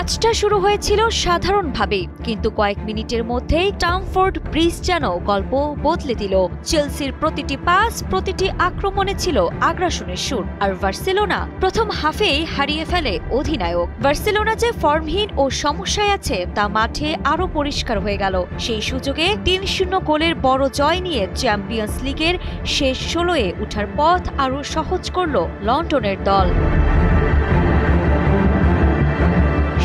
ম্যাচটা শুরু হয়েছিল সাধারণভাবে, কিন্তু কয়েক মিনিটের মধ্যেই স্ট্যামফোর্ড ব্রিজ যেন গল্প বদলে দিল। চেলসির প্রতিটি পাস, প্রতিটি আক্রমণে ছিল আগ্রাসনের সুর, আর বার্সেলোনা প্রথম হাফেই হারিয়ে ফেলে অধিনায়ক। বার্সেলোনা যে ফর্মহীন ও সমস্যায় আছে তা মাঠে আরও পরিষ্কার হয়ে গেল। সেই সুযোগে ৩-০ গোলের বড় জয় নিয়ে চ্যাম্পিয়ন্স লিগের শেষ ১৬-এ ওঠার পথ আরও সহজ করল লন্ডনের দল।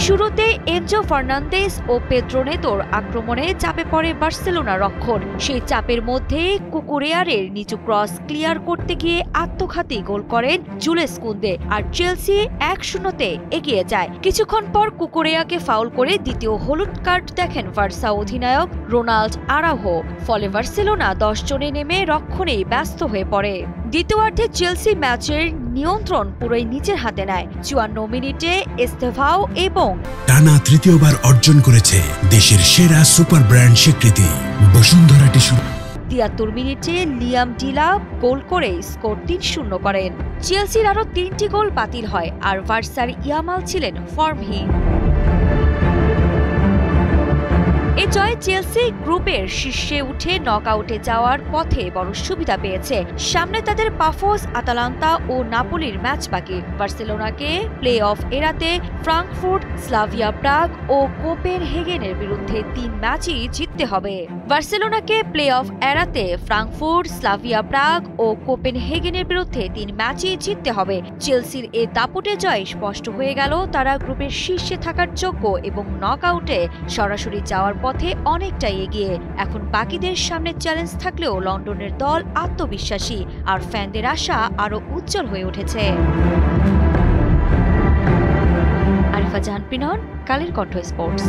শুরুতে এনজো ফার্নান্দেস ও পেদ্রো নেতোর আক্রমণে চাপে পড়ে বার্সেলোনা রক্ষণ। সেই চাপের মধ্যে কুকুরেয়ারের নিচু ক্রস ক্লিয়ার করতে গিয়ে আত্মঘাতী গোল করেন জুলেস কুন্দে, আর চেলসি ১-০-তে এগিয়ে যায়। কিছুক্ষণ পর কুকুরেয়াকে ফাউল করে দ্বিতীয় হলুদ কার্ড দেখেন বার্সা অধিনায়ক রোনাল্ড আরাউহো। ফলে বার্সেলোনা ১০ জনে নেমে রক্ষণেই ব্যস্ত হয়ে পড়ে। দ্বিতীয়ার্ধে চেলসি ম্যাচের নিয়ন্ত্রণ পুরোই নিজের হাতে নেয়। ৫৪ মিনিটে এস্তেভাও এবং টানা তৃতীয়বার অর্জন করেছে দেশের সেরা সুপার ব্র্যান্ড স্বীকৃতি বসুন্ধরা টিস্যু। ৭৩ মিনিটে লিয়াম ডিলাপ গোল করে স্কোর ৩-০ করেন। চেলসির আরও ৩টি গোল বাতিল হয়, আর বার্সার ইয়ামাল ছিলেন ফর্মহীন। এ জয়ে চেলসি গ্রুপের শীর্ষে উঠে নকআউটে যাওয়ার পথে বড় সুবিধা পেয়েছে। সামনে তাদের পাফোস, আতালান্তা ও নাপোলির ম্যাচ বাকি। বার্সেলোনাকে প্লে অফ এড়াতে ফ্রাঙ্কফুর্ট, স্লাভিয়া প্রাগ ও কোপেনহেগেনের বিরুদ্ধে ৩ ম্যাচই জিততে হবে। বার্সেলোনাকে প্লে অফ এড়াতে ফ্রাঙ্কফুর্ট, স্লাভিয়া প্রাগ ও কোপেনহেগেনের বিরুদ্ধে ৩ ম্যাচই জিততে হবে। চেলসির এ দাপুটে জয় স্পষ্ট হয়ে গেল তারা গ্রুপের শীর্ষে থাকার যোগ্য এবং নকআউটে সরাসরি যাওয়ার পথে অনেকটাই এগিয়ে। এখন বাকিদের সামনে চ্যালেঞ্জ থাকলেও লন্ডনের দল আত্মবিশ্বাসী, আর ফ্যানদের আশা আরও উজ্জ্বল হয়ে উঠেছে। আরিফা জাহান পিনন, কালের কণ্ঠ স্পোর্টস।